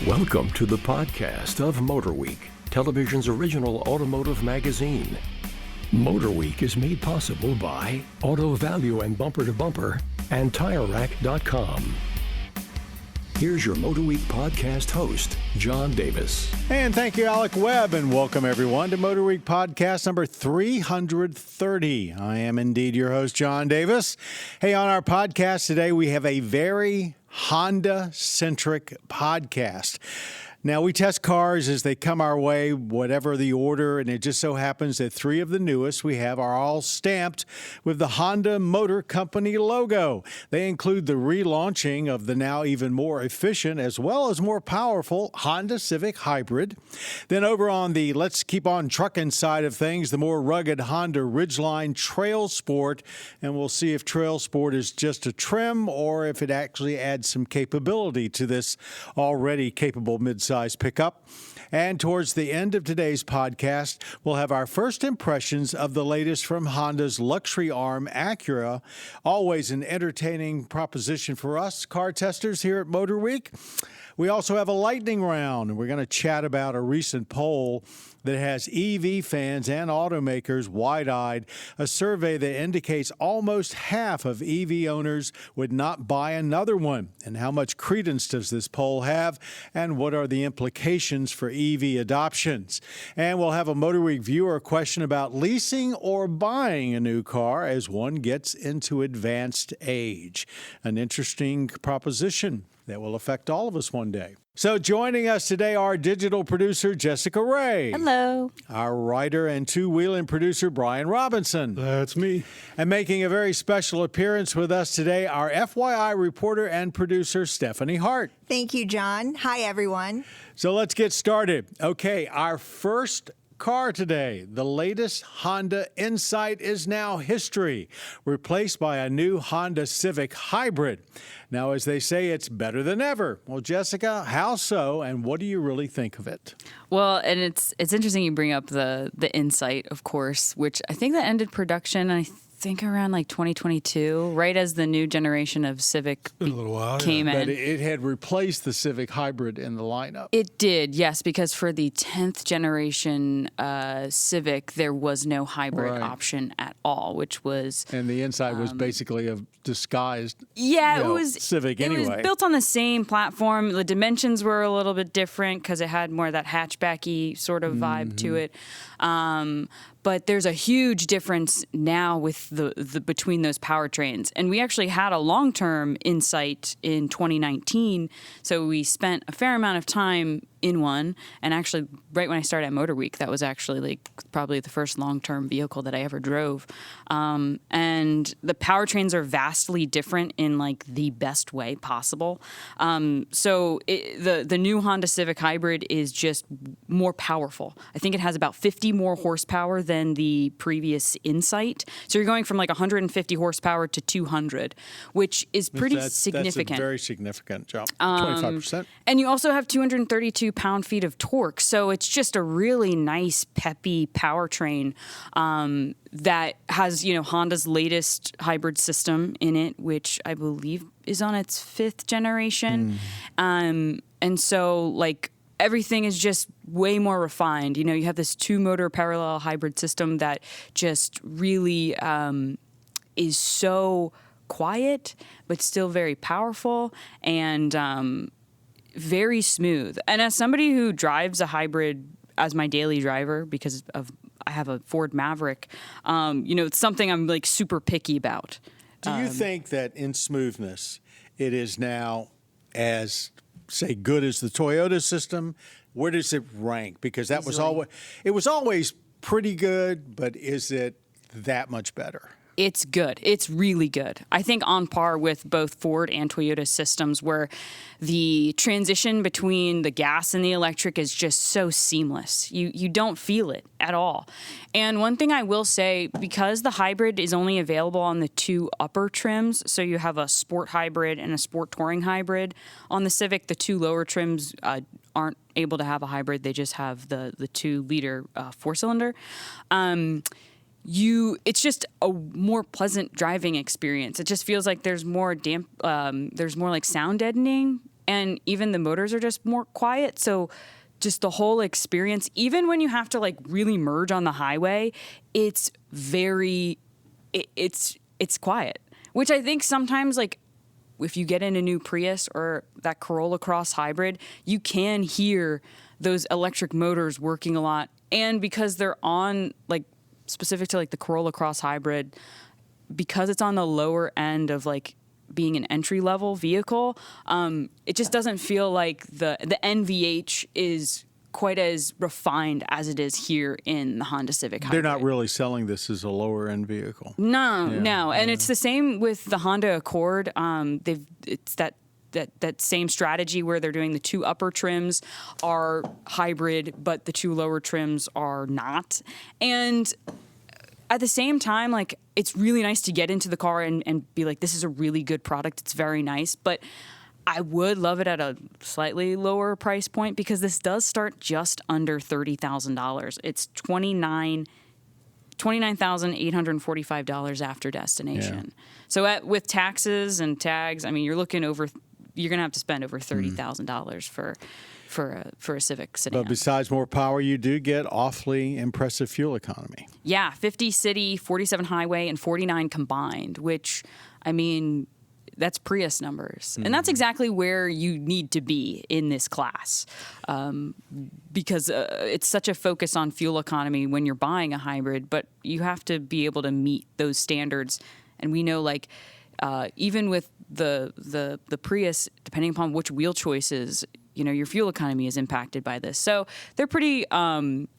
Welcome to the podcast of MotorWeek, television's original automotive magazine. MotorWeek is made possible by Auto Value and Bumper to Bumper and TireRack.com. Here's your MotorWeek podcast host, John Davis. And thank you, Alec Webb, and welcome everyone to MotorWeek podcast number 330. I am indeed your host, John Davis. Hey, on our podcast today, we have a very Honda-centric podcast. Now, we test cars as they come our way, whatever the order, and it just so happens that three of the newest we have are all stamped with the Honda Motor Company logo. They include the relaunching of the now even more efficient as well as more powerful Honda Civic Hybrid. Then over on the Let's Keep On Truckin' side of things, the more rugged Honda Ridgeline TrailSport, and we'll see if TrailSport is just a trim or if it actually adds some capability to this already capable midsize pickup. And towards the end of today's podcast, we'll have our first impressions of the latest from Honda's luxury arm, Acura. Always an entertaining proposition for us car testers here at MotorWeek. We also have a lightning round, and we're going to chat about a recent poll that has EV fans and automakers wide-eyed, a survey that indicates almost half of EV owners would not buy another one. And how much credence does this poll have, and what are the implications for EV adoptions? And we'll have a MotorWeek viewer question about leasing or buying a new car as one gets into advanced age. An interesting proposition that will affect all of us one day. So joining us today, our digital producer, Jessica Ray. Hello. Our writer and two-wheeling producer, Brian Robinson. That's me. And making a very special appearance with us today, our FYI reporter and producer, Stephanie Hart. Thank you, John. Hi, everyone. So let's get started. Okay, our first car today. The latest Honda Insight is now history, replaced by a new Honda Civic Hybrid. Now, as they say, it's better than ever. Well, Jessica, how so, and what do you really think of it? Well, and it's interesting you bring up the Insight, of course, which I think that ended production, I think around like 2022, right as the new generation of Civic came in. But it had replaced the Civic Hybrid in the lineup. It did, yes, because for the 10th generation Civic, there was no hybrid option at all, which was... And the Insight was basically a disguised it was Civic anyway. It was built on the same platform. The dimensions were a little bit different because it had more of that hatchbacky sort of vibe to it. But there's a huge difference now with the between those powertrains. And we actually had a long-term Insight in 2019, so we spent a fair amount of time in one. And actually, right when I started at MotorWeek, that was actually like probably the first long-term vehicle that I ever drove. And the powertrains are vastly different in like the best way possible. So the new Honda Civic Hybrid is just more powerful. I think it has about 50 more horsepower than the previous Insight. So you're going from like 150 horsepower to 200, which is pretty significant. That's a very significant jump, 25%. And you also have 232 pound-feet of torque. So it's just a really nice, peppy powertrain that has, Honda's latest hybrid system in it, which I believe is on its 5th generation. And so, like, everything is just way more refined. You have this 2-motor parallel hybrid system that just really is so quiet, but still very powerful and very smooth. And as somebody who drives a hybrid as my daily driver, because I have a Ford Maverick, it's something I'm like super picky about. Do you think that in smoothness, it is now as, say, good as the Toyota system? Where does it rank? Because that was always pretty good, but is it that much better? It's good. It's really good. I think on par with both Ford and Toyota systems, where the transition between the gas and the electric is just so seamless. You don't feel it at all. And one thing I will say, because the hybrid is only available on the 2 upper trims, so you have a sport hybrid and a sport touring hybrid on the Civic, the 2 lower trims aren't able to have a hybrid. They just have the 2-liter 4-cylinder. It's just a more pleasant driving experience. It just feels like there's more like sound deadening and even the motors are just more quiet. So just the whole experience, even when you have to like really merge on the highway, it's it's quiet, which I think sometimes, like, if you get in a new Prius or that Corolla Cross Hybrid, you can hear those electric motors working a lot. And because they're on, like, specific to like the Corolla Cross Hybrid, because it's on the lower end of like being an entry level vehicle, it just doesn't feel like the NVH is quite as refined as it is here in the Honda Civic Hybrid. They're not really selling this as a lower end vehicle. No. And it's the same with the Honda Accord. It's that same strategy where they're doing the 2 upper trims are hybrid, but the 2 lower trims are not. And at the same time, like, it's really nice to get into the car and be like, this is a really good product. It's very nice. But I would love it at a slightly lower price point, because this does start just under $30,000. It's $29,845 after destination. Yeah. So with taxes and tags, I mean, you're going to have to spend over $30,000 for a Civic sedan. But besides more power, you do get awfully impressive fuel economy. Yeah, 50 city, 47 highway, and 49 combined, which, I mean, that's Prius numbers. And that's exactly where you need to be in this class, because it's such a focus on fuel economy when you're buying a hybrid, but you have to be able to meet those standards. And we know, like, even with the Prius, depending upon which wheel choices, you know, your fuel economy is impacted by this. So they're pretty not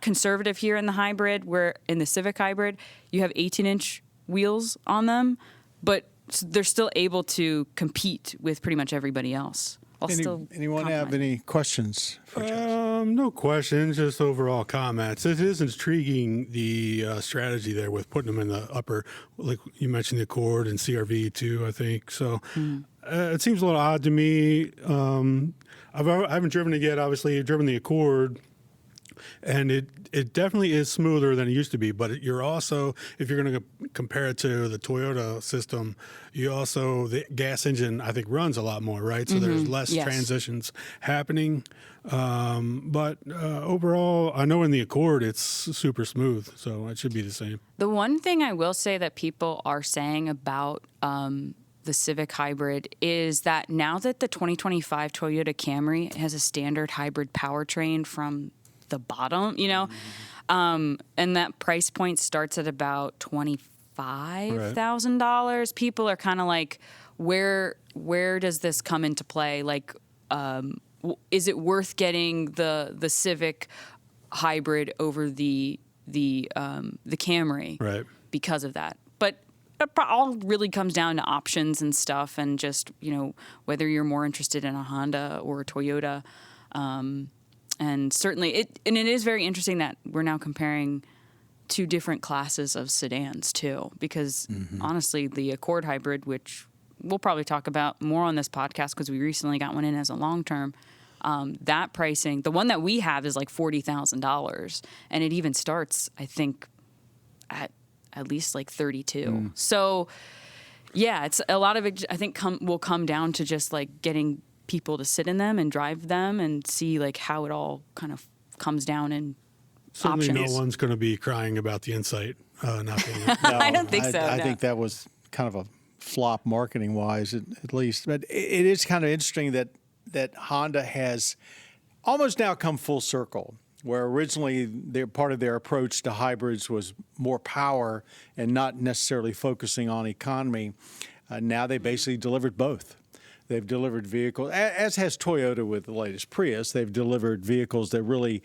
conservative here in the hybrid, where in the Civic Hybrid, you have 18-inch wheels on them, but they're still able to compete with pretty much everybody else. Anyone have any questions for Josh? No questions, just overall comments. It is intriguing, the strategy there with putting them in the upper, like you mentioned, the Accord and CRV too, I think. So it seems a little odd to me. I haven't driven it yet, obviously. I've driven the Accord, and it definitely is smoother than it used to be. But you're also, if you're going to compare it to the Toyota system, the gas engine, I think, runs a lot more, right? So there's less transitions happening. But overall, I know in the Accord it's super smooth, so it should be the same. The one thing I will say that people are saying about the Civic Hybrid is that now that the 2025 Toyota Camry has a standard hybrid powertrain from the bottom, you know, and that price point starts at about $25,000. People are kind of like, where does this come into play? Like, is it worth getting the Civic Hybrid over the Camry? Right. Because of that. But it all really comes down to options and stuff, and just, you know, whether you're more interested in a Honda or a Toyota. And certainly, it is very interesting that we're now comparing 2 different classes of sedans too, because honestly, the Accord Hybrid, which we'll probably talk about more on this podcast because we recently got one in as a long term, that pricing, the one that we have is like $40,000, and it even starts, I think, at least like 32. So yeah, it's a lot of it. I think will come down to just like getting people to sit in them and drive them and see like how it all kind of comes down in Certainly options. No one's going to be crying about the Insight not being I don't think so. I no. think that was kind of a flop marketing wise, at least. But it is kind of interesting that Honda has almost now come full circle, where originally part of their approach to hybrids was more power and not necessarily focusing on economy. Now they basically delivered both. They've delivered vehicles, as has Toyota with the latest Prius. They've delivered vehicles that really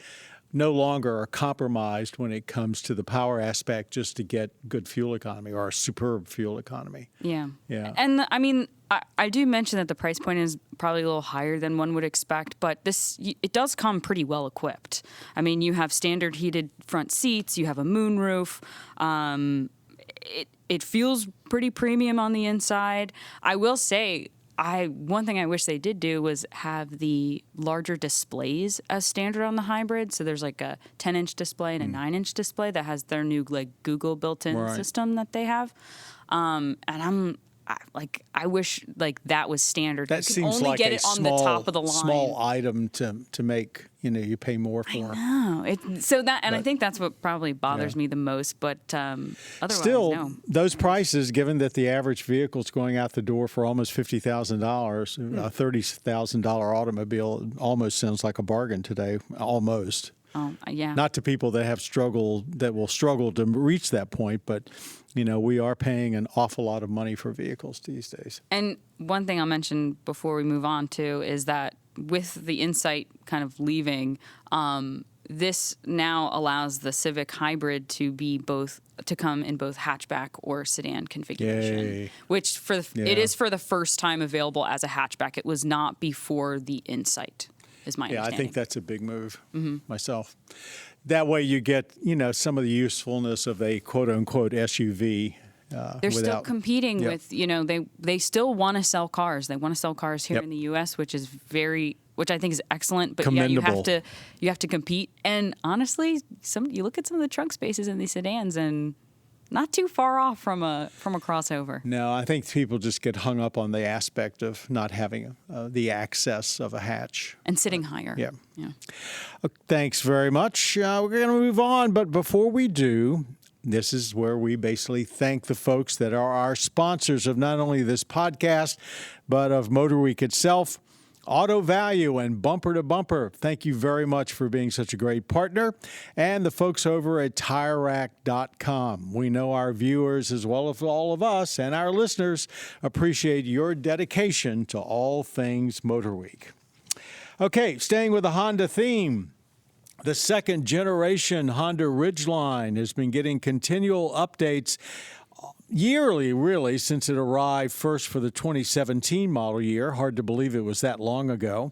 no longer are compromised when it comes to the power aspect, just to get good fuel economy or a superb fuel economy. Yeah. Yeah. And I mean, I do mention that the price point is probably a little higher than one would expect, but it does come pretty well equipped. I mean, you have standard heated front seats, you have a moonroof. It feels pretty premium on the inside. I will say, one thing I wish they did do was have the larger displays as standard on the hybrid. So there's like a 10-inch display and a 9-inch display that has their new like Google built-in system that they have. And I wish like that was standard. That you can seems only like get a it on small, the top of the line. small item to make. You pay more for. No, I think that's what probably bothers me the most. But otherwise, Still, no. those prices, given that the average vehicle is going out the door for almost $50,000, a $30,000 automobile almost sounds like a bargain today. Almost. Yeah. Not to people that will struggle to reach that point, but we are paying an awful lot of money for vehicles these days. And one thing I'll mention before we move on to is that with the Insight kind of leaving, this now allows the Civic Hybrid to come in both hatchback or sedan configuration. Yay. Which it is for the first time available as a hatchback. It was not before the Insight, is my understanding. I think that's a big move myself. That way you get, some of the usefulness of a quote-unquote SUV. They're still competing Yep. with, they still want to sell cars. They want to sell cars here Yep. in the U.S., which I think is excellent. But Commendable. you have to compete. And honestly, you look at some of the trunk spaces in these sedans, and not too far off from a crossover. No, I think people just get hung up on the aspect of not having the access of a hatch. And sitting higher. Yeah. Yeah. Thanks very much. We're going to move on, but before we do, this is where we basically thank the folks that are our sponsors of not only this podcast, but of MotorWeek itself. Auto Value and Bumper to Bumper, thank you very much for being such a great partner. And the folks over at TireRack.com. We know our viewers, as well as all of us and our listeners, appreciate your dedication to all things MotorWeek. Okay, staying with the Honda theme. The second generation Honda Ridgeline has been getting continual updates yearly, really, since it arrived first for the 2017 model year. Hard to believe it was that long ago.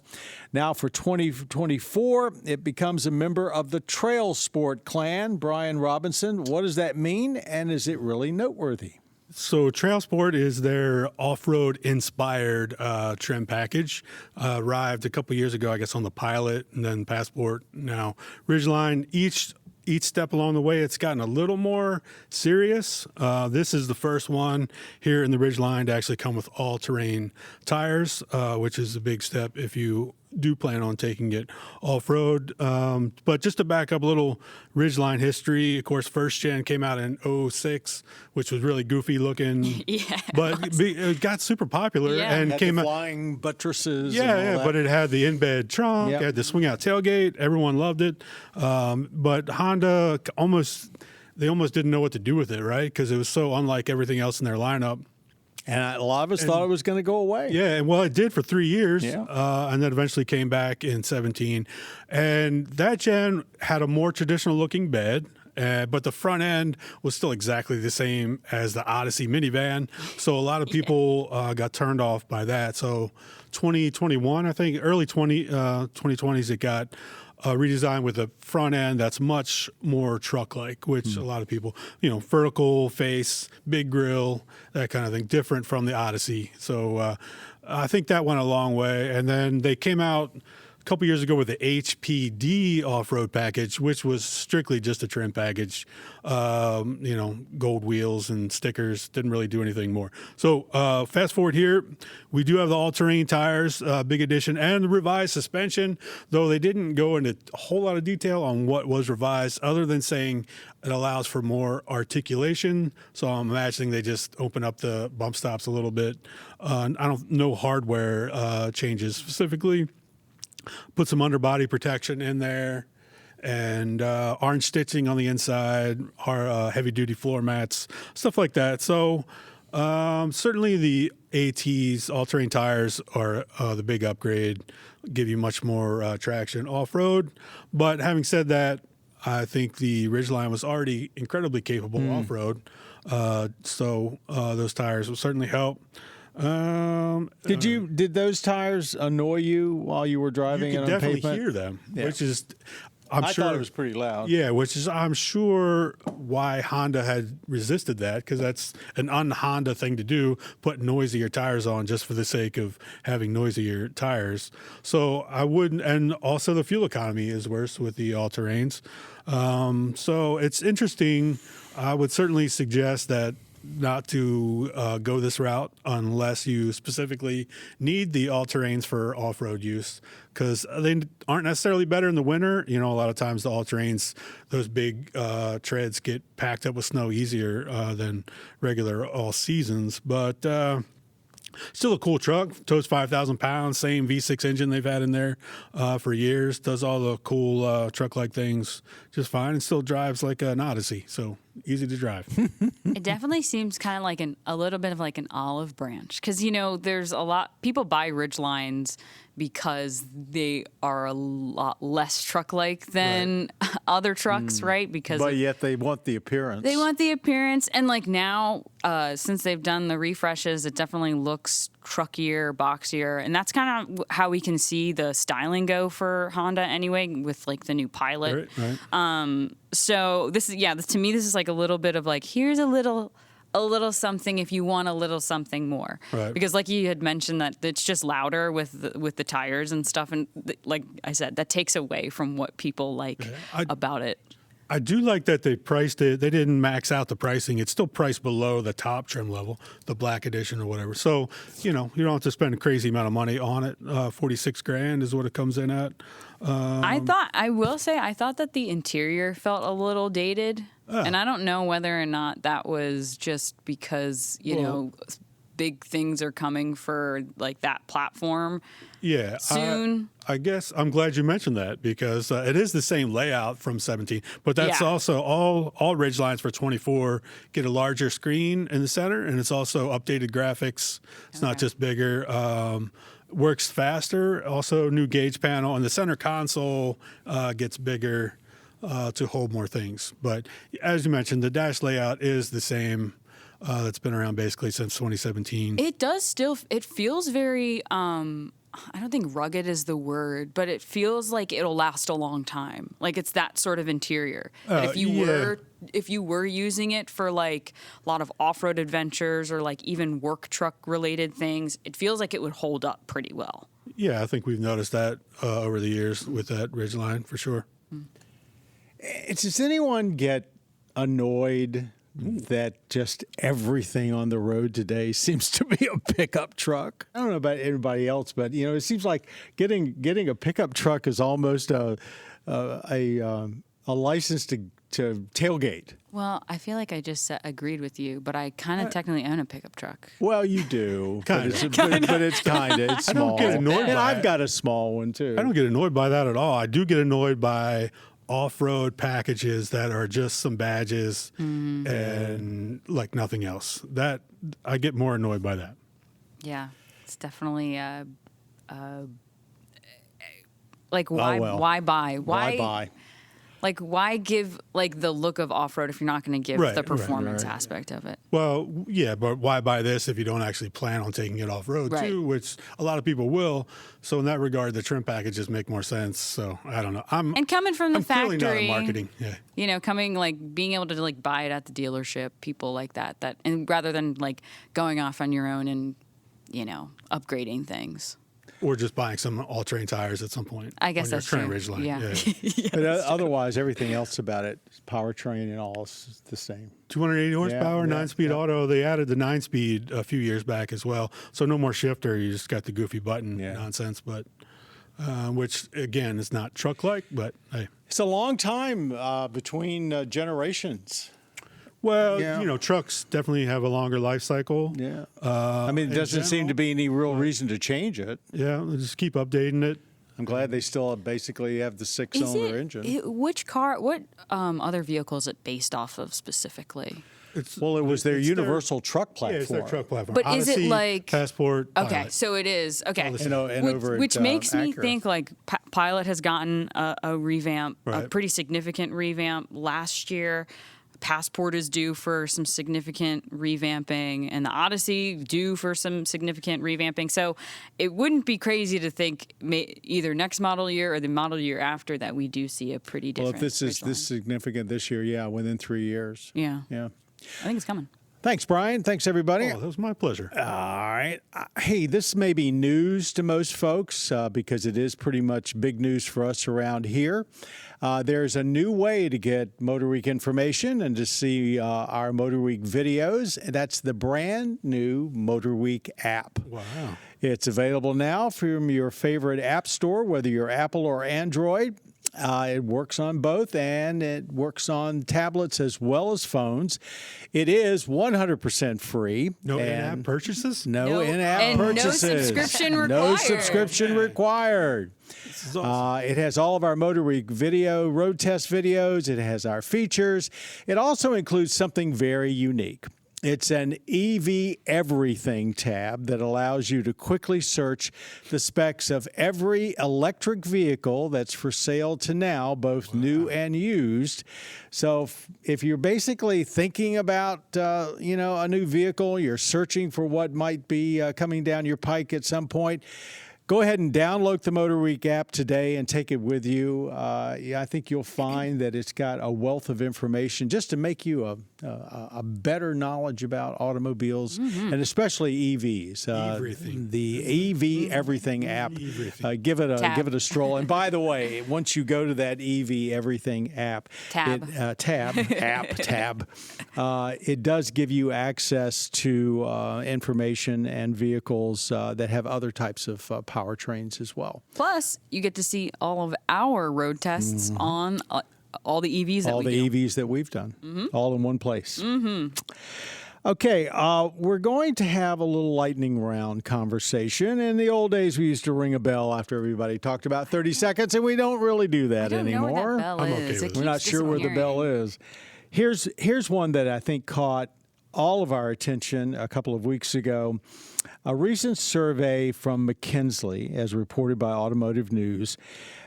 Now for 2024, it becomes a member of the TrailSport clan. Brian Robinson, what does that mean, and is it really noteworthy? So TrailSport is their off-road inspired trim package. Arrived a couple years ago, I guess, on the Pilot and then Passport. Now Ridgeline, each step along the way, it's gotten a little more serious. This is the first one here in the Ridgeline to actually come with all-terrain tires, which is a big step if you do plan on taking it off-road. But just to back up a little Ridgeline history, of course, first gen came out in 2006, which was really goofy looking. Yeah. But it got super popular and Had came the out. flying buttresses. Yeah, and all that. but it had the in-bed trunk, Yep. it had the swing-out tailgate. Everyone loved it. But Honda almost didn't know what to do with it, right? Because it was so unlike everything else in their lineup. And a lot of us thought it was going to go away. Yeah, and well, it did for 3 years, Yeah. and then eventually came back in 17. And that gen had a more traditional looking bed, but the front end was still exactly the same as the Odyssey minivan. So a lot of people got turned off by that. So 2021, I think, early 2020s, it got redesigned with a front end that's much more truck-like, which a lot of people, vertical face, big grille, that kind of thing, different from the Odyssey. So I think that went a long way. And then they came out a couple years ago with the HPD off-road package, which was strictly just a trim package, gold wheels and stickers, didn't really do anything more. So fast forward here, we do have the all-terrain tires, big addition, and the revised suspension, though they didn't go into a whole lot of detail on what was revised, other than saying it allows for more articulation. So I'm imagining they just open up the bump stops a little bit. I don't know hardware changes specifically. Put some underbody protection in there, and orange stitching on the inside, heavy-duty floor mats, stuff like that. So certainly the ATs, all-terrain tires, are the big upgrade, give you much more traction off-road. But having said that, I think the Ridgeline was already incredibly capable off-road, so those tires will certainly help. Did those tires annoy you while you were driving You it can on definitely pavement? hear them, Yeah. which is, I thought it was pretty loud. Yeah, which is, I'm sure, why Honda had resisted that, because that's an un-Honda thing to do, put noisier tires on just for the sake of having noisier tires. So I wouldn't, and also the fuel economy is worse with the all-terrains. So it's interesting. I would certainly suggest that not to go this route unless you specifically need the all-terrains for off-road use, because they aren't necessarily better in the winter. You know, a lot of times the all-terrains, those big treads get packed up with snow easier than regular all seasons. But still a cool truck. Tows 5,000 pounds. Same V6 engine they've had in there for years. Does all the cool truck-like things just fine, and still drives like an Odyssey. So easy to drive. It definitely seems kind of like a little bit of like an olive branch, because, you know, there's a lot people buy Ridgelines because they are a lot less truck-like than other trucks, right? Because But yet they want the appearance. they want the appearance, and like now, since they've done the refreshes, it definitely looks truckier, boxier, and that's kind of how we can see the styling go for Honda anyway, with like the new Pilot. Right. So this is to me this is like a little bit of like, here's a little something if you want a little something more. Right. Because like you had mentioned that it's just louder with the tires and stuff, and like I said, that takes away from what people like about it. I do like that they priced it. They didn't max out the pricing. It's still priced below the top trim level, the black edition or whatever. So, you know, you don't have to spend a crazy amount of money on it. $46,000 is what it comes in at. I thought that the interior felt a little dated, and I don't know whether or not that was just because, you know, big things are coming for like that platform. Yeah, soon. I guess I'm glad you mentioned that, because it is the same layout from 17, but that's also all Ridgelines for 24 get a larger screen in the center, and it's also updated graphics. It's not just bigger. Works faster. Also, new gauge panel, and the center console gets bigger to hold more things. But as you mentioned, the dash layout is the same. That's been around basically since 2017. It does still. It feels very. I don't think rugged is the word, but it feels like it'll last a long time. Like it's that sort of interior. That if you were using it for like a lot of off-road adventures or like even work truck related things, it feels like it would hold up pretty well. Yeah, I think we've noticed that over the years with that Ridgeline for sure. Does anyone get annoyed that just everything on the road today seems to be a pickup truck? I don't know about everybody else, but you know, it seems like getting a pickup truck is almost a license to tailgate. Well, I feel like I just agreed with you, but I kind of technically own a pickup truck. Well, you do, Kinda. but it's it's small. I don't get annoyed and by I've it. got a small one too. I don't get annoyed by that at all. I do get annoyed by off-road packages that are just some badges and like nothing else. That I get more annoyed by that. Yeah, it's definitely like why buy? Why buy? Like, why give like the look of off-road if you're not going to give the performance aspect of it? Well, yeah, but why buy this if you don't actually plan on taking it off-road too, which a lot of people will. So in that regard, the trim packages make more sense. So I don't know. And coming from the factory, clearly not in marketing. Yeah. You know, being able to like buy it at the dealership, people like that, and rather than like going off on your own and, you know, upgrading things. Or just buying some all-terrain tires at some point. I guess on your that's Trent true. Ridgeline. Yeah. But otherwise, everything else about it, powertrain and all, is the same. 280 horsepower, 9-speed auto. They added the 9-speed a few years back as well. So no more shifter. You just got the goofy button nonsense. But which, again, is not truck-like, but hey. It's a long time between generations. Well, you know, trucks definitely have a longer life cycle. Yeah. I mean, it doesn't seem to be any real reason to change it. Yeah, they just keep updating it. I'm glad they still basically have the 6-cylinder engine. What other vehicle is it based off of specifically? It was their universal truck platform. Yeah, it's their truck platform. But Odyssey, is it like Passport? Okay, Pilot. so it is okay. Which makes me Acura. think like Pilot has gotten a revamp, a Right. pretty significant revamp last year. Passport is due for some significant revamping, and the Odyssey due for some significant revamping. So it wouldn't be crazy to think either next model year or the model year after that we do see a pretty different. Well, if this is this significant this year, within 3 years. Yeah, Yeah. I think it's coming. Thanks, Brian. Thanks, everybody. Oh, that was my pleasure. All right. Hey, this may be news to most folks because it is pretty much big news for us around here. There's a new way to get MotorWeek information and to see our MotorWeek videos. And that's the brand new MotorWeek app. Wow. It's available now from your favorite app store, whether you're Apple or Android. It works on both, and it works on tablets as well as phones. It is 100% free. No in-app purchases? No in-app purchases. No subscription required. No subscription required. This is awesome. It has all of our MotorWeek video, road test videos. It has our features. It also includes something very unique. It's an EV Everything tab that allows you to quickly search the specs of every electric vehicle that's for sale to now, both new and used. So if you're basically thinking about, a new vehicle, you're searching for what might be coming down your pike at some point, go ahead and download the MotorWeek app today and take it with you. I think you'll find that it's got a wealth of information just to make you a better knowledge about automobiles and especially EVs. Everything. The EV Everything app. Give it a stroll. And by the way, once you go to that EV Everything app, it does give you access to information and vehicles that have other types of powertrains as well. Plus, you get to see all of our road tests on all the EVs that we do. All the EVs that we've done, all in one place. Okay, we're going to have a little lightning round conversation. In the old days, we used to ring a bell after everybody talked about 30 seconds, and we don't really do that anymore. I don't know where that bell I'm is. okay with We're not sure where the bell is. Here's one that I think caught all of our attention a couple of weeks ago. A recent survey from McKinsey, as reported by Automotive News,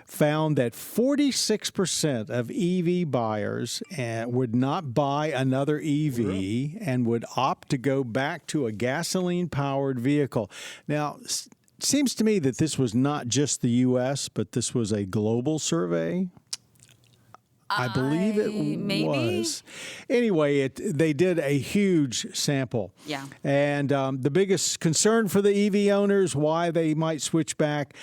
found that 46% of EV buyers would not buy another EV and would opt to go back to a gasoline-powered vehicle. Now, it seems to me that this was not just the U.S., but this was a global survey. I believe it was. Anyway, they did a huge sample. Yeah. And the biggest concern for the EV owners, why they might switch back,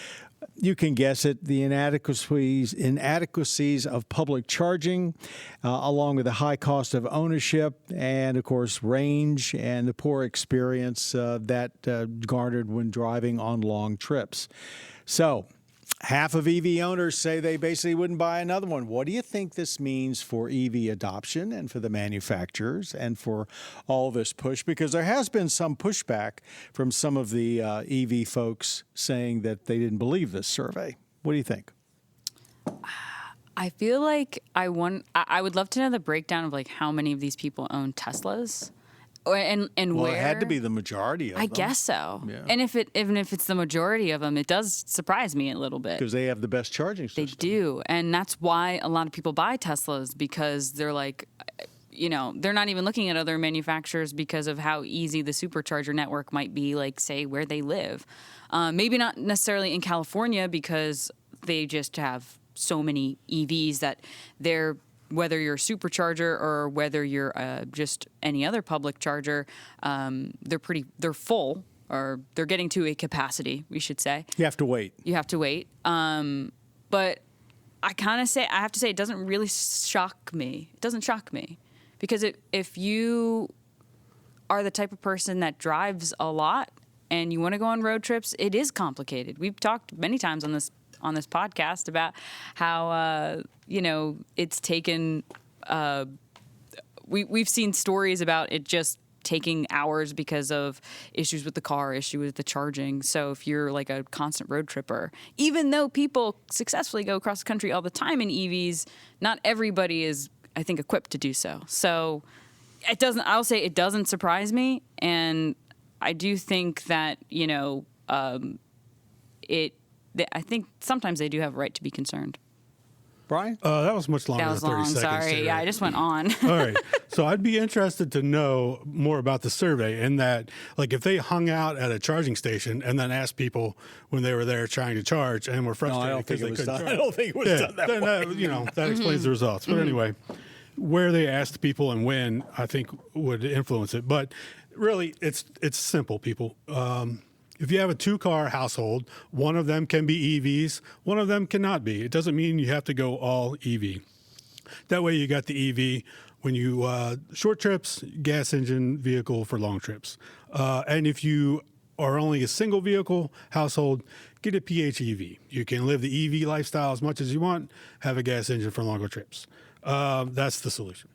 you can guess it, the inadequacies of public charging, along with the high cost of ownership, and, of course, range and the poor experience that garnered when driving on long trips. So, half of EV owners say they basically wouldn't buy another one. What do you think this means for EV adoption and for the manufacturers and for all this push? Because there has been some pushback from some of the EV folks saying that they didn't believe this survey. What do you think? I feel like I would love to know the breakdown of like how many of these people own Teslas. And well, where? It had to be the majority of them. I guess so. Yeah. And even if it's the majority of them, it does surprise me a little bit. Because they have the best charging system. They do. And that's why a lot of people buy Teslas, because they're like, they're not even looking at other manufacturers because of how easy the supercharger network might be, like, say, where they live. Maybe not necessarily in California because they just have so many EVs that they're, whether you're a supercharger or whether you're just any other public charger, they're full, or they're getting to a capacity, we should say. You have to wait. But I have to say it doesn't really shock me. It doesn't shock me because if you are the type of person that drives a lot and you want to go on road trips, it is complicated. We've talked many times on this podcast about how it's taken. We've seen stories about it just taking hours because of issues with the car, issue with the charging. So if you're like a constant road tripper, even though people successfully go across the country all the time in EVs, not everybody is, I think, equipped to do so. So I'll say it doesn't surprise me, and I do think that I think sometimes they do have a right to be concerned. Brian? That was much longer That was than 30 long, seconds. sorry. Yeah, I just went on. All right. So I'd be interested to know more about the survey, and that, like, if they hung out at a charging station and then asked people when they were there trying to charge and were frustrated because they couldn't charge. I don't think it was done that way. That explains the results. But anyway, where they ask people and when, I think, would influence it. But really, it's simple, people. If you have a 2-car household, one of them can be EVs, one of them cannot be. It doesn't mean you have to go all EV. That way you got the EV when you short trips, gas engine vehicle for long trips. And if you are only a single vehicle household, get a PHEV. You can live the EV lifestyle as much as you want, have a gas engine for longer trips. That's the solution.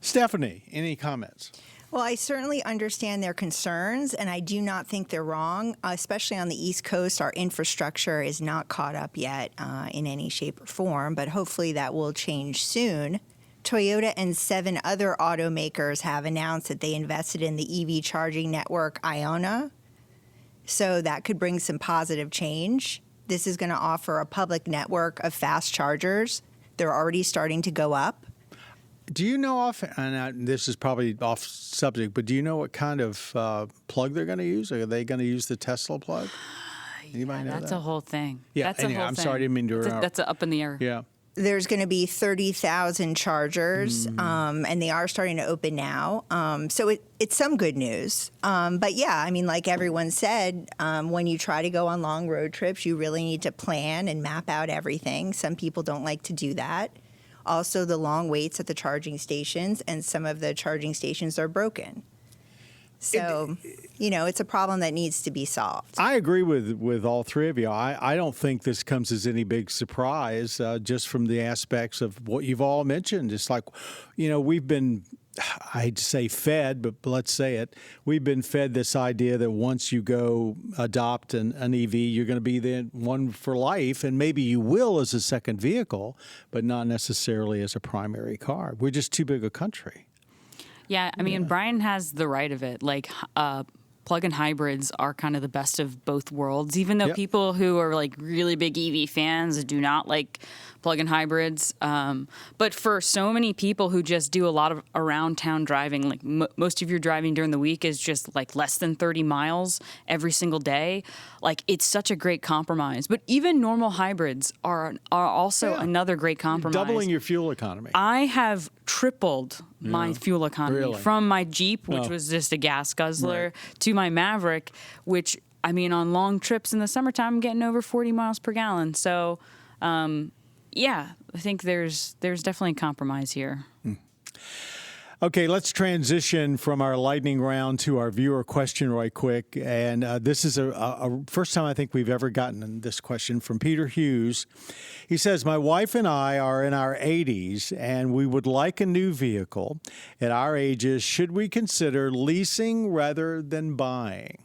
Stephanie, any comments? Well, I certainly understand their concerns, and I do not think they're wrong, especially on the East Coast. Our infrastructure is not caught up yet in any shape or form, but hopefully that will change soon. Toyota and 7 other automakers have announced that they invested in the EV charging network Iona, so that could bring some positive change. This is going to offer a public network of fast chargers. They're already starting to go up. Do you know and this is probably off subject, but do you know what kind of plug they're going to use? Are they going to use the Tesla plug? Anybody know That's that? a whole thing. Yeah, That's anyway, a whole I'm thing. sorry, I didn't mean to interrupt. That's up in the air. Yeah. There's going to be 30,000 chargers, and they are starting to open now. So it's some good news. But yeah, I mean, like everyone said, when you try to go on long road trips, you really need to plan and map out everything. Some people don't like to do that. Also, the long waits at the charging stations, and some of the charging stations are broken. So, it's a problem that needs to be solved. I agree with all three of you. I don't think this comes as any big surprise, just from the aspects of what you've all mentioned. It's like, we've been, I'd say fed, but let's say it. We've been fed this idea that once you go adopt an EV, you're going to be the one for life, and maybe you will as a second vehicle, but not necessarily as a primary car. We're just too big a country. Yeah, I mean, Brian has the right of it. Like, plug-in hybrids are kind of the best of both worlds, even though people who are like really big EV fans do not like plug-in hybrids. But for so many people who just do a lot of around town driving, like most of your driving during the week is just like less than 30 miles every single day. Like, it's such a great compromise. But even normal hybrids are also another great compromise. Doubling your fuel economy. I have tripled my fuel economy from my Jeep, which was just a gas guzzler, to my Maverick, which, I mean, on long trips in the summertime, I'm getting over 40 miles per gallon. So, I think there's definitely a compromise here. Okay, let's transition from our lightning round to our viewer question right quick. And this is a first time I think we've ever gotten this question from Peter Hughes. He says, my wife and I are in our 80s and we would like a new vehicle. At our ages, should we consider leasing rather than buying?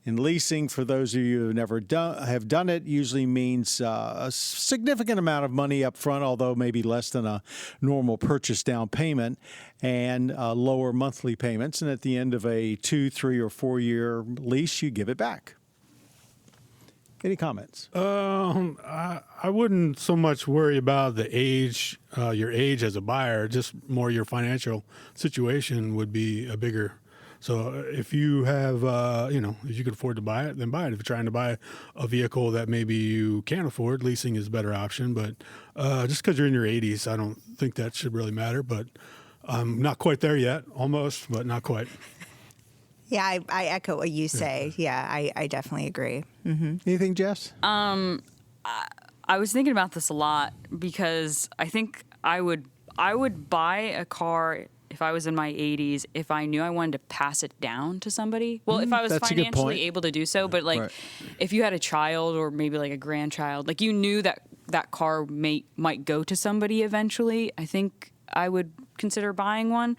And leasing, for those of you who have done it, usually means a significant amount of money up front, although maybe less than a normal purchase down payment, and lower monthly payments. And at the end of a 2, 3, or 4 year lease, you give it back. Any comments? I wouldn't so much worry about the age, your age as a buyer, just more your financial situation would be a bigger. So if you have, if you could afford to buy it, then buy it. If you're trying to buy a vehicle that maybe you can't afford, leasing is a better option. But just because you're in your 80s, I don't think that should really matter. But I'm not quite there yet, almost, but not quite. Yeah, I echo what you say. Yeah, I definitely agree. Mm-hmm. Anything, Jess? I was thinking about this a lot because I think I would buy a car if I was in my 80s, if I knew I wanted to pass it down to somebody. Well, if I was financially able to do so, but like if you had a child or maybe like a grandchild, like you knew that car might go to somebody eventually, I think I would consider buying one.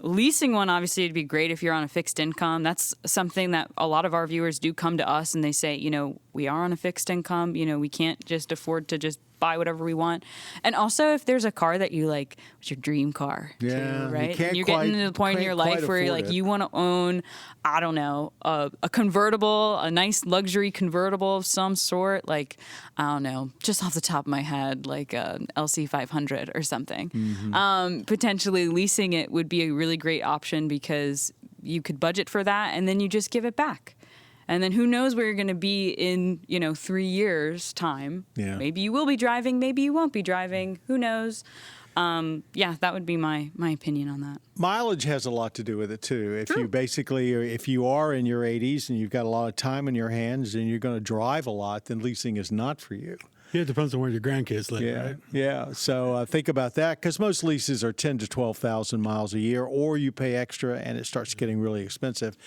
Leasing one, obviously, it'd be great if you're on a fixed income. That's something that a lot of our viewers do come to us and they say, we are on a fixed income. We can't just afford to just buy whatever we want. And also, if there's a car that you like, it's your dream car, too, right? And you're getting to the point in your life where you're like, you want to own, I don't know, a convertible, a nice luxury convertible of some sort, like, I don't know, just off the top of my head, like a LC500 or something. Mm-hmm. Potentially leasing it would be a really great option because you could budget for that and then you just give it back. And then who knows where you're going to be in, 3 years' time. Yeah. Maybe you will be driving, maybe you won't be driving. Who knows? Yeah, that would be my opinion on that. Mileage has a lot to do with it too. If you are in your 80s and you've got a lot of time in your hands and you're going to drive a lot, then leasing is not for you. Yeah, it depends on where your grandkids live, right? Yeah. So think about that, because most leases are 10 to 12,000 miles a year, or you pay extra and it starts getting really expensive.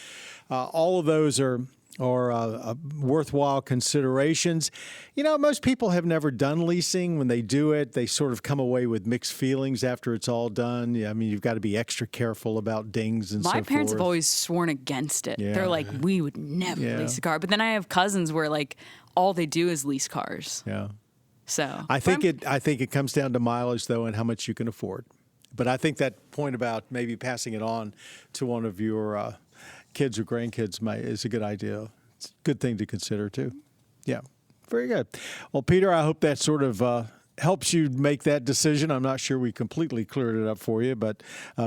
All of those are worthwhile considerations. Most people have never done leasing. When they do it, they sort of come away with mixed feelings after it's all done. I mean, you've got to be extra careful about dings and so forth. My parents have always sworn against it. Yeah. They're like, we would never lease a car. But then I have cousins where like all they do is lease cars. Yeah. So I think it comes down to mileage, though, and how much you can afford. But I think that point about maybe passing it on to one of your kids or grandkids is a good idea. It's a good thing to consider, too. Yeah, very good. Well, Peter, I hope that sort of helps you make that decision. I'm not sure we completely cleared it up for you, but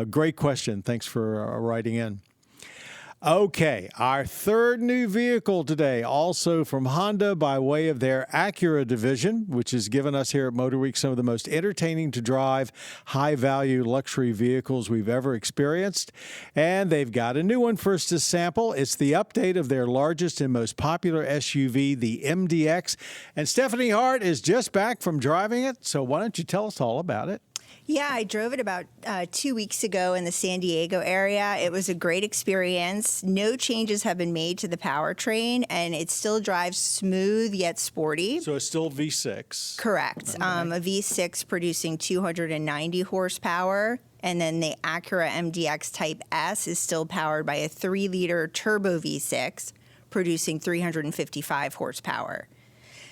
great question. Thanks for writing in. Okay, our third new vehicle today, also from Honda by way of their Acura division, which has given us here at MotorWeek some of the most entertaining to drive, high-value luxury vehicles we've ever experienced. And they've got a new one for us to sample. It's the update of their largest and most popular SUV, the MDX. And Stephanie Hart is just back from driving it, so why don't you tell us all about it? Yeah, I drove it about 2 weeks ago in the San Diego area. It was a great experience. No changes have been made to the powertrain, and it still drives smooth yet sporty. So it's still V6. Correct. Okay. A V6 producing 290 horsepower. And then the Acura MDX Type S is still powered by a 3-liter turbo V6 producing 355 horsepower.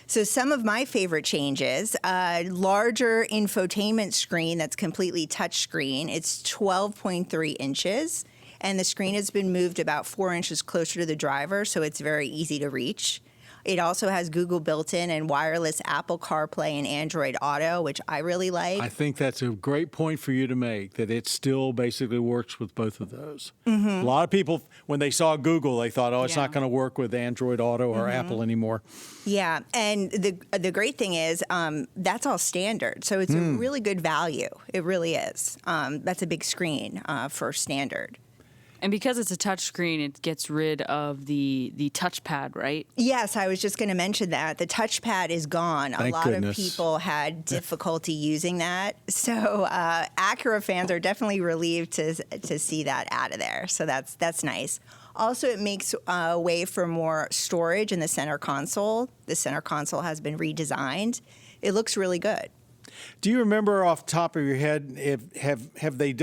So some of my favorite changes, larger infotainment screen that's completely touchscreen. It's 12.3 inches, and the screen has been moved about 4 inches closer to the driver, so it's very easy to reach. It also has Google built-in and wireless Apple CarPlay and Android Auto, which I really like. I think that's a great point for you to make, that it still basically works with both of those. Mm-hmm. A lot of people, when they saw Google, they thought, it's not going to work with Android Auto or Apple anymore. Yeah, and the great thing is that's all standard, so it's a really good value. It really is. That's a big screen for standard. And because it's a touchscreen, it gets rid of the touchpad, right? Yes, I was just going to mention that. The touchpad is gone. Thank a lot goodness. of people had difficulty using that. So Acura fans are definitely relieved to see that out of there. So that's nice. Also, it makes way for more storage in the center console. The center console has been redesigned. It looks really good. Do you remember off the top of your head, have they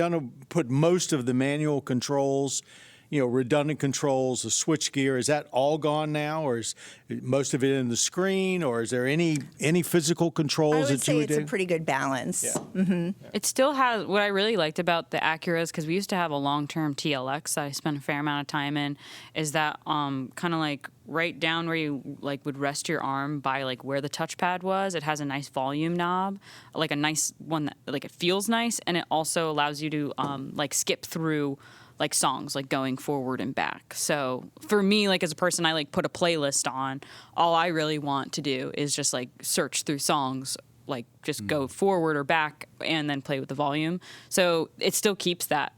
put most of the manual controls, redundant controls, the switch gear, is that all gone now, or is most of it in the screen, or is there any physical controls I would that you would say it's do? a pretty good balance. Yeah. Mm-hmm. It still has, what I really liked about the Acuras, because we used to have a long-term TLX that I spent a fair amount of time in, is that kind of like right down where you like would rest your arm by like where the touchpad was, it has a nice volume knob, like a nice one that like it feels nice, and it also allows you to like skip through like songs, like going forward and back. So for me, like as a person, I like put a playlist on. All I really want to do is just like search through songs, like just go forward or back and then play with the volume. So it still keeps that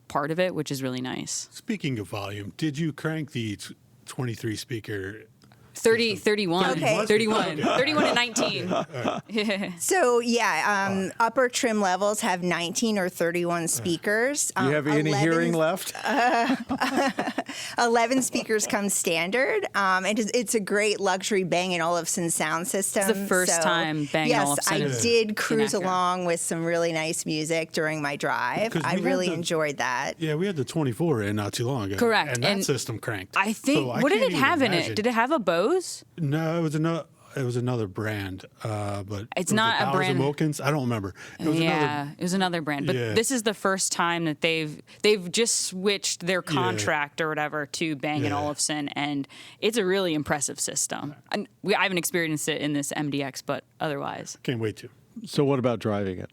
part of it, which is really nice. Speaking of volume, did you crank the 23 speaker? 31. Okay. 31 and 19. So, upper trim levels have 19 or 31 speakers. Do you have any hearing left? 11 speakers come standard. It's a great luxury Bang & Olufsen sound system. It's the first time Bang & Olufsen Yes, I did cruise along with some really nice music during my drive. I really enjoyed that. Yeah, we had the 24 in not too long ago. Correct. And that system cranked. I think, what did it have in it? Did it have a Bose? No, it was another brand, but it's not a brand. Wilkins? I don't remember. It was another brand. But this is the first time that they've just switched their contract or whatever to Bang & Olufsen, and it's a really impressive system. And I haven't experienced it in this MDX, but otherwise, can't wait to. So, what about driving it?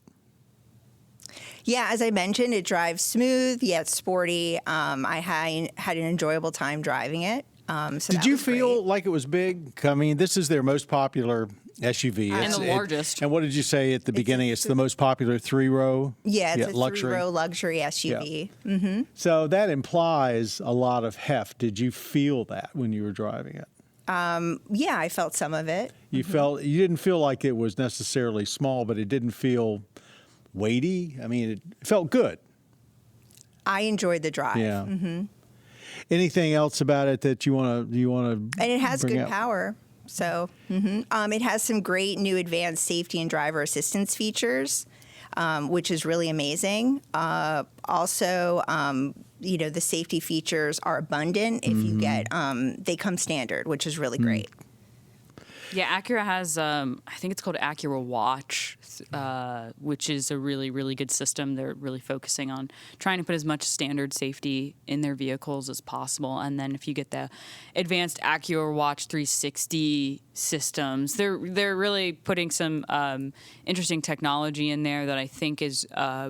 Yeah, as I mentioned, it drives smooth yet sporty. I had an enjoyable time driving it. So Did that you was feel great. like it was big? I mean, this is their most popular SUV. And the largest. And what did you say at the beginning? It's the most popular three-row? Yeah, it's a luxury. three-row luxury SUV. Yeah. So that implies a lot of heft. Did you feel that when you were driving it? Yeah, I felt some of it. You didn't feel like it was necessarily small, but it didn't feel weighty. I mean, it felt good. I enjoyed the drive. Yeah. Anything else about it that you want to And it has bring good up? power. So it has some great new advanced safety and driver assistance features, which is really amazing. Also, the safety features are abundant. If you get, they come standard, which is really great. Yeah, Acura has, I think it's called Acura Watch, which is a really, really good system. They're really focusing on trying to put as much standard safety in their vehicles as possible. And then if you get the advanced Acura Watch 360 systems, they're really putting some interesting technology in there that I think is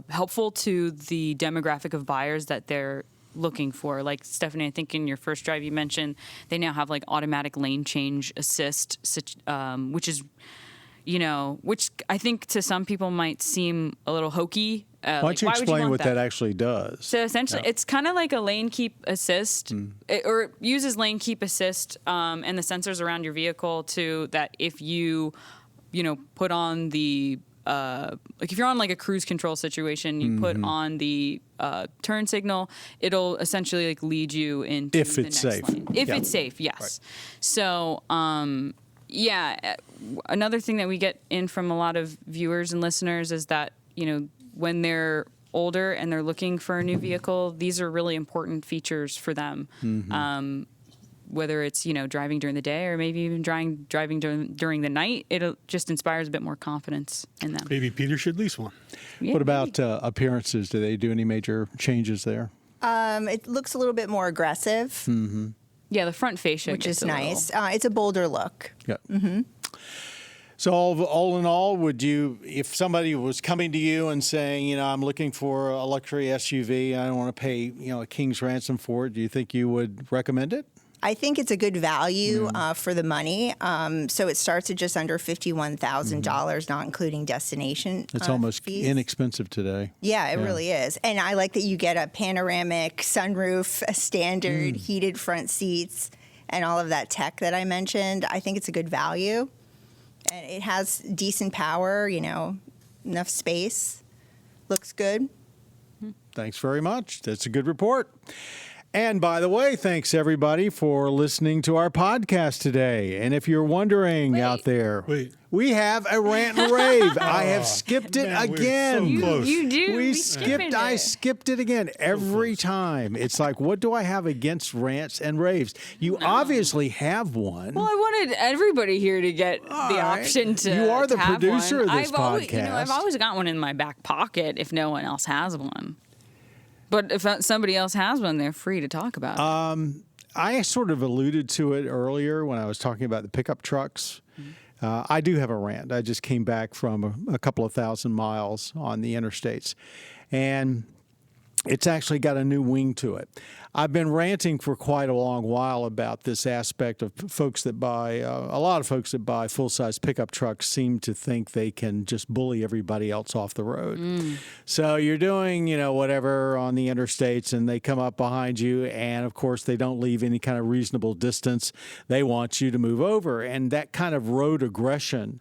helpful to the demographic of buyers that they're looking for. Like Stephanie, I think in your first drive you mentioned they now have like automatic lane change assist, which is, which I think to some people might seem a little hokey. Why don't you explain what that actually does? So essentially, it's kind of like a lane keep assist, or it uses lane keep assist and the sensors around your vehicle to that if you, put on the like if you're on like a cruise control situation, you put on the turn signal, it'll essentially like lead you into If the it's next safe. lane. If Yeah. it's safe, yes. Right. So another thing that we get in from a lot of viewers and listeners is that when they're older and they're looking for a new vehicle, these are really important features for them. Whether it's driving during the day or maybe even driving during the night, it just inspires a bit more confidence in them. Maybe Peter should lease one. Yeah, What about appearances? Do they do any major changes there? It looks a little bit more aggressive, Yeah, the front fascia, which gets is a little- nice. It's a bolder look. Yeah. So all in all, would you, if somebody was coming to you and saying, I'm looking for a luxury SUV, I don't want to pay, a king's ransom for it, do you think you would recommend it? I think it's a good value for the money. So it starts at just under $51,000, not including destination. It's almost fees. inexpensive today. Yeah, it really is. And I like that you get a panoramic sunroof, a standard heated front seats, and all of that tech that I mentioned. I think it's a good value. And it has decent power, enough space. Looks good. Thanks very much. That's a good report. And by the way, thanks everybody for listening to our podcast today. And if you're wondering out there, we have a rant and rave. I have skipped it Man, we're again. so close. You do. We skipping I it. skipped it again every time. It's like, what do I have against rants and raves? You obviously have one. Well, I wanted everybody here to get the right. option to. You are the to have producer one. of this I've podcast. always got one in my back pocket if no one else has one. But if somebody else has one, they're free to talk about it. I sort of alluded to it earlier when I was talking about the pickup trucks. I do have a rant. I just came back from a couple of thousand miles on the interstates, and it's actually got a new wing to it. I've been ranting for quite a long while about this aspect of folks that buy, a lot of folks that buy full-size pickup trucks seem to think they can just bully everybody else off the road. So you're doing, whatever on the interstates, and they come up behind you, and of course they don't leave any kind of reasonable distance. They want you to move over, and that kind of road aggression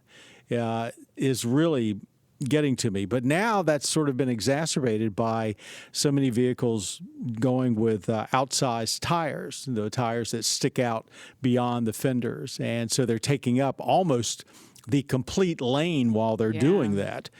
is really getting to me. But now that's sort of been exacerbated by so many vehicles going with outsized tires, the tires that stick out beyond the fenders. And so they're taking up almost the complete lane while they're doing that.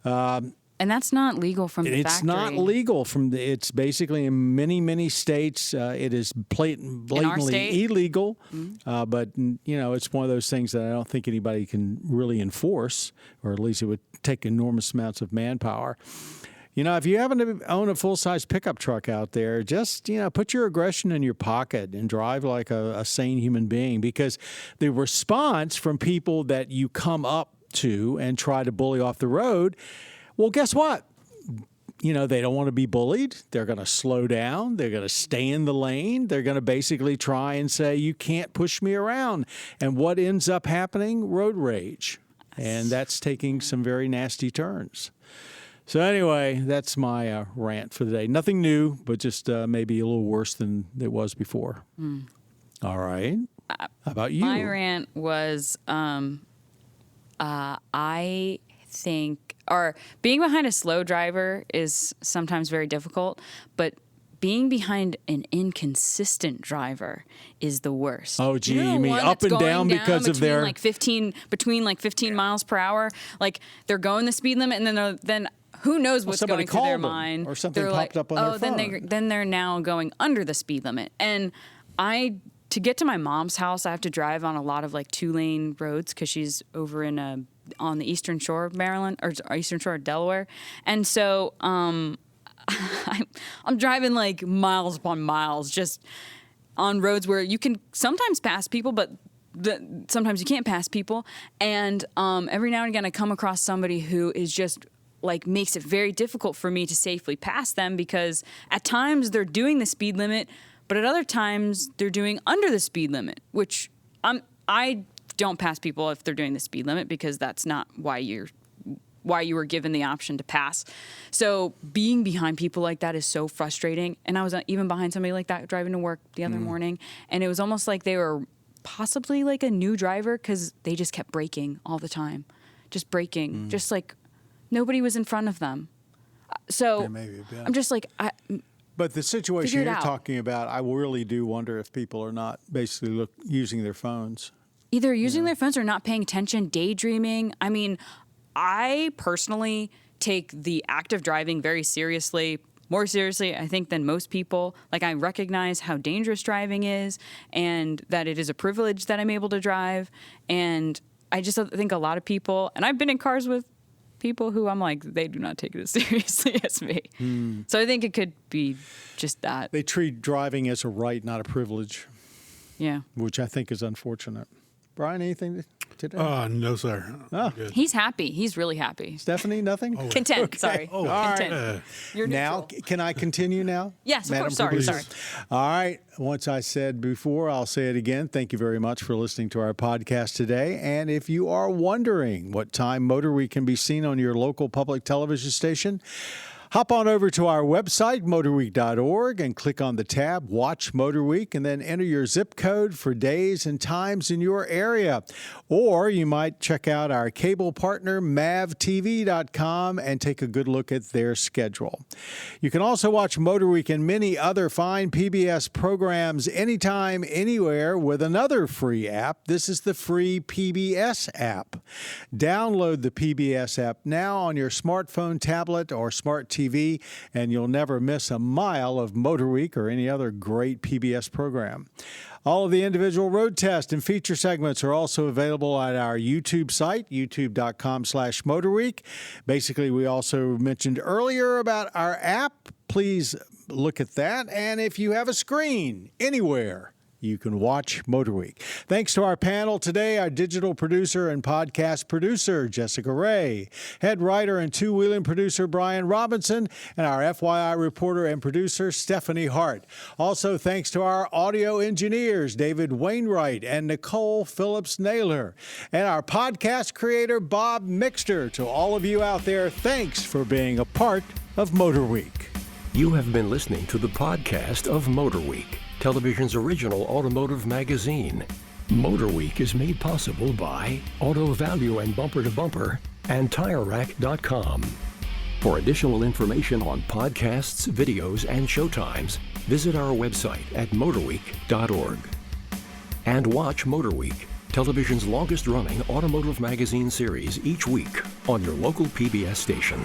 And that's not legal from the It's factory. not legal it's basically in many states. It is blatantly state? illegal. But it's one of those things that I don't think anybody can really enforce, or at least it would take enormous amounts of manpower. If you happen to own a full-size pickup truck out there, just, put your aggression in your pocket and drive like a sane human being, because the response from people that you come up to and try to bully off the road, well, guess what? they don't want to be bullied. They're going to slow down. They're going to stay in the lane. They're going to basically try and say, you can't push me around. And what ends up happening? Road rage. And that's taking some very nasty turns. So anyway, that's my rant for the day. Nothing new, but just maybe a little worse than it was before. All right. How about you? My rant was I think, or being behind a slow driver is sometimes very difficult, but being behind an inconsistent driver is the worst. Oh, gee, the you mean one up that's and going down because of their between 15 miles per hour? Like they're going the speed limit, and then who knows what's going through their mind? Or something they're popped up on their phone. Then they're now going under the speed limit. And to get to my mom's house, I have to drive on a lot of 2-lane roads because she's over in on the eastern shore of Maryland, or eastern shore of Delaware. And so I'm driving miles upon miles just on roads where you can sometimes pass people, but sometimes you can't pass people. And every now and again I come across somebody who is just makes it very difficult for me to safely pass them, because at times they're doing the speed limit, but at other times they're doing under the speed limit, which I don't pass people if they're doing the speed limit, because that's not why you were given the option to pass. So being behind people like that is so frustrating. And I was even behind somebody like that driving to work the other morning, and it was almost like they were possibly a new driver, because they just kept braking all the time, just braking, just nobody was in front of them. So I'm just But the situation Figure it you're out. talking about, I really do wonder if people are not basically using their phones. either using their phones or not paying attention, daydreaming. I mean, I personally take the act of driving very seriously, more seriously, I think, than most people. I recognize how dangerous driving is, and that it is a privilege that I'm able to drive. And I just think a lot of people, and I've been in cars with people who I'm they do not take it as seriously as me. So I think it could be just that. They treat driving as a right, not a privilege, Yeah. which I think is unfortunate. Brian, anything today? No, sir. Oh. Good. He's happy. He's really happy. Stephanie, nothing? Content. Sorry. All right. Content. You're Now, neutral. can I continue now? Yes, of Madam course. Sorry. Producer? Sorry. All right. Once I said before, I'll say it again. Thank you very much for listening to our podcast today. And if you are wondering what time MotorWeek can be seen on your local public television station, hop on over to our website, motorweek.org, and click on the tab Watch MotorWeek, and then enter your zip code for days and times in your area. Or you might check out our cable partner, mavtv.com, and take a good look at their schedule. You can also watch MotorWeek and many other fine PBS programs anytime, anywhere with another free app. This is the free PBS app. Download the PBS app now on your smartphone, tablet, or smart TV, and you'll never miss a mile of MotorWeek or any other great PBS program. All of the individual road tests and feature segments are also available at our YouTube site, youtube.com/MotorWeek. Basically, we also mentioned earlier about our app. Please look at that. And if you have a screen anywhere, you can watch MotorWeek. Thanks to our panel today, our digital producer and podcast producer, Jessica Ray, head writer and two-wheeling producer, Brian Robinson, and our FYI reporter and producer, Stephanie Hart. Also, thanks to our audio engineers, David Wainwright and Nicole Phillips-Naylor, and our podcast creator, Bob Mixter. To all of you out there, thanks for being a part of MotorWeek. You have been listening to the podcast of MotorWeek, television's original automotive magazine. MotorWeek is made possible by Auto Value and Bumper to Bumper and TireRack.com. For additional information on podcasts, videos, and showtimes, visit our website at motorweek.org. And watch MotorWeek, television's longest-running automotive magazine series each week on your local PBS station.